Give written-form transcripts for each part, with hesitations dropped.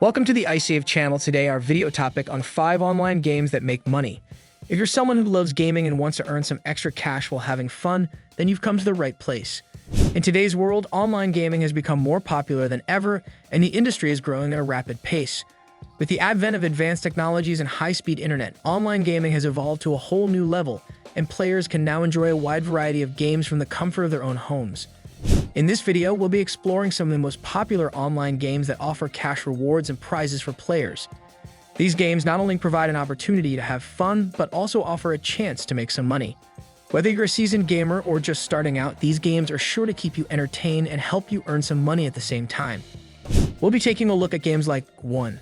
Welcome to the iSave channel. Today, our video topic on 5 online games that make money. If you're someone who loves gaming and wants to earn some extra cash while having fun, then you've come to the right place. In today's world, online gaming has become more popular than ever, and the industry is growing at a rapid pace. With the advent of advanced technologies and high-speed internet, online gaming has evolved to a whole new level, and players can now enjoy a wide variety of games from the comfort of their own homes. In this video, we'll be exploring some of the most popular online games that offer cash rewards and prizes for players. These games not only provide an opportunity to have fun, but also offer a chance to make some money. Whether you're a seasoned gamer or just starting out, these games are sure to keep you entertained and help you earn some money at the same time. We'll be taking a look at games like 1.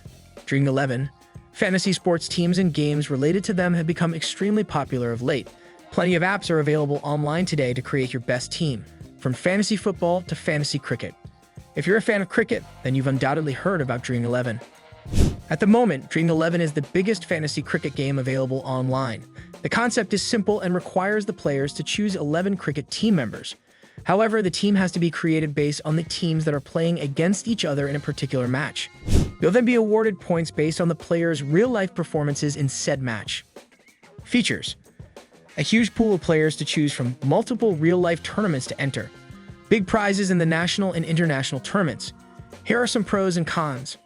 Dream 11. Fantasy sports teams and games related to them have become extremely popular of late. Plenty of apps are available online today to create your best team, from fantasy football to fantasy cricket. If you're a fan of cricket, then you've undoubtedly heard about Dream 11. At the moment, Dream 11 is the biggest fantasy cricket game available online. The concept is simple and requires the players to choose 11 cricket team members. However, the team has to be created based on the teams that are playing against each other in a particular match. You'll then be awarded points based on the players' real-life performances in said match. Features: a huge pool of players to choose from, multiple real-life tournaments to enter, big prizes in the national and international tournaments. Here are some pros and cons.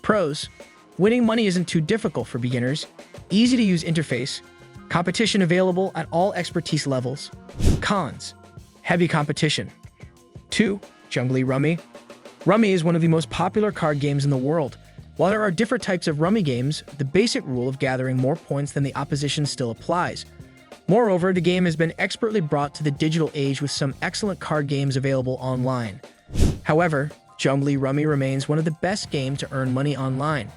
Pros: winning money isn't too difficult for beginners, easy-to-use interface, competition available at all expertise levels. Cons: heavy competition. 2. Junglee Rummy. Rummy is one of the most popular card games in the world. While there are different types of Rummy games, the basic rule of gathering more points than the opposition still applies. Moreover, the game has been expertly brought to the digital age with some excellent card games available online. However, Junglee Rummy remains one of the best games to earn money online.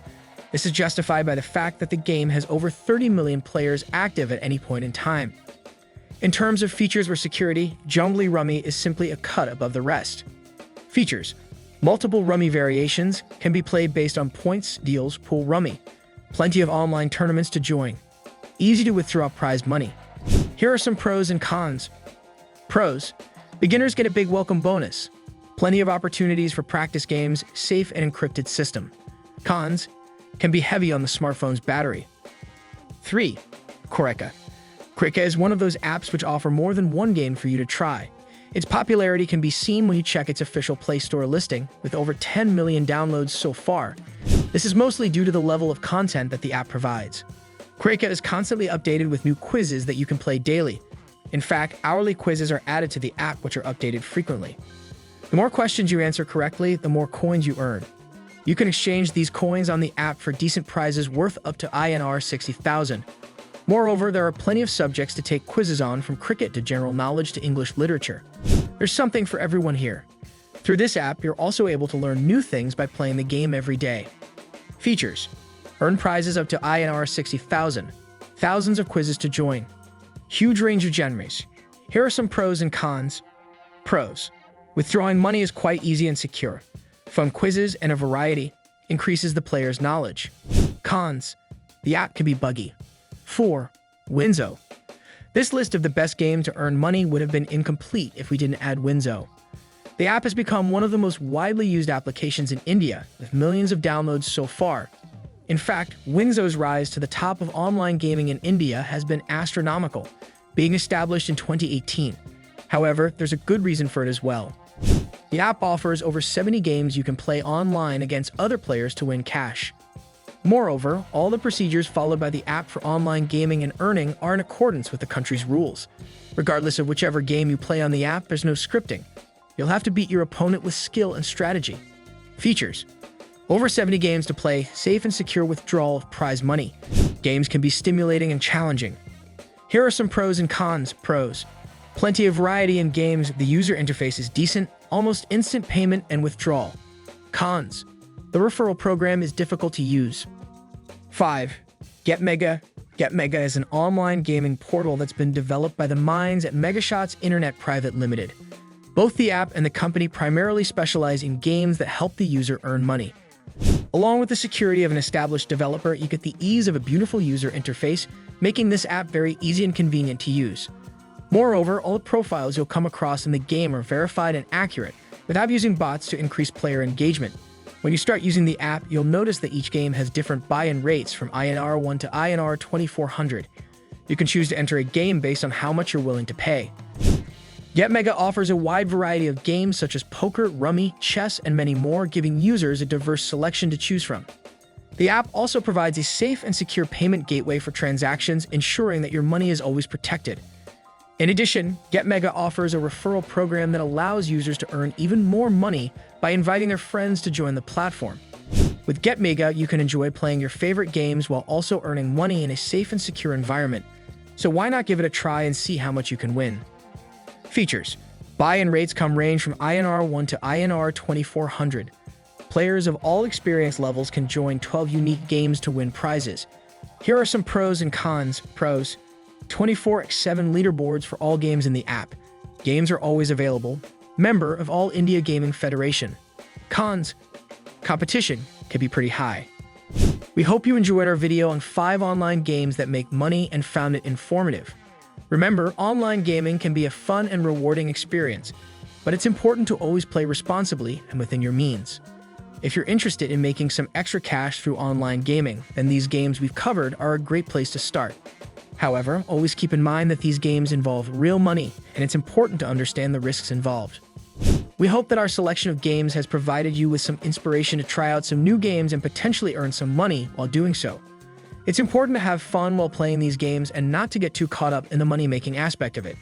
This is justified by the fact that the game has over 30 million players active at any point in time. In terms of features or security, Junglee Rummy is simply a cut above the rest. Features: multiple Rummy variations, can be played based on points, deals, pool Rummy. Plenty of online tournaments to join. Easy to withdraw prize money. Here are some pros and cons. Pros: beginners get a big welcome bonus. Plenty of opportunities for practice games, safe and encrypted system. Cons: can be heavy on the smartphone's battery. 3. Koreka. Koreka is one of those apps which offer more than one game for you to try. Its popularity can be seen when you check its official Play Store listing, with over 10 million downloads so far. This is mostly due to the level of content that the app provides. Koreka is constantly updated with new quizzes that you can play daily. In fact, hourly quizzes are added to the app, which are updated frequently. The more questions you answer correctly, the more coins you earn. You can exchange these coins on the app for decent prizes worth up to INR 60,000. Moreover, there are plenty of subjects to take quizzes on, from cricket to general knowledge to English literature. There's something for everyone here. Through this app, you're also able to learn new things by playing the game every day. Features: earn prizes up to INR 60,000. Thousands of quizzes to join. Huge range of genres. Here are some pros and cons. Pros: withdrawing money is quite easy and secure. Fun quizzes and a variety increases the player's knowledge. Cons: the app can be buggy. 4. Winzo. This list of the best games to earn money would have been incomplete if we didn't add Winzo. The app has become one of the most widely used applications in India, with millions of downloads so far. In fact, Winzo's rise to the top of online gaming in India has been astronomical, being established in 2018. However, there's a good reason for it as well. The app offers over 70 games you can play online against other players to win cash. Moreover, all the procedures followed by the app for online gaming and earning are in accordance with the country's rules. Regardless of whichever game you play on the app, there's no scripting. You'll have to beat your opponent with skill and strategy. Features: over 70 games to play, safe and secure withdrawal of prize money. Games can be stimulating and challenging. Here are some pros and cons. Pros: plenty of variety in games, the user interface is decent, almost instant payment and withdrawal. Cons: the referral program is difficult to use. 5. GetMega. GetMega is an online gaming portal that's been developed by the minds at Megashots Internet Private Limited. Both the app and the company primarily specialize in games that help the user earn money. Along with the security of an established developer, you get the ease of a beautiful user interface, making this app very easy and convenient to use. Moreover, all the profiles you'll come across in the game are verified and accurate, without using bots to increase player engagement. When you start using the app, you'll notice that each game has different buy-in rates from INR 1 to INR 2400. You can choose to enter a game based on how much you're willing to pay. GetMega offers a wide variety of games such as poker, rummy, chess, and many more, giving users a diverse selection to choose from. The app also provides a safe and secure payment gateway for transactions, ensuring that your money is always protected. In addition, GetMega offers a referral program that allows users to earn even more money by inviting their friends to join the platform. With GetMega, you can enjoy playing your favorite games while also earning money in a safe and secure environment. So why not give it a try and see how much you can win? Features. Buy-in rates range from INR 1 to INR 2400. Players of all experience levels can join 12 unique games to win prizes. Here are some pros and cons. Pros: 24/7 leaderboards for all games in the app. Games are always available. Member of All India Gaming Federation. Cons: competition can be pretty high. We hope you enjoyed our video on 5 online games that make money and found it informative. Remember, online gaming can be a fun and rewarding experience, but it's important to always play responsibly and within your means. If you're interested in making some extra cash through online gaming, then these games we've covered are a great place to start. However, always keep in mind that these games involve real money, and it's important to understand the risks involved. We hope that our selection of games has provided you with some inspiration to try out some new games and potentially earn some money while doing so. It's important to have fun while playing these games and not to get too caught up in the money-making aspect of it.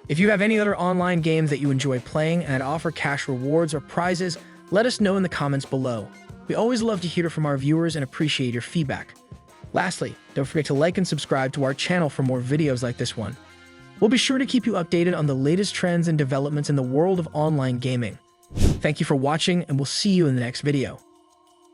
If you have any other online games that you enjoy playing and offer cash rewards or prizes, let us know in the comments below. We always love to hear from our viewers and appreciate your feedback. Lastly, don't forget to like and subscribe to our channel for more videos like this one. We'll be sure to keep you updated on the latest trends and developments in the world of online gaming. Thank you for watching, and we'll see you in the next video.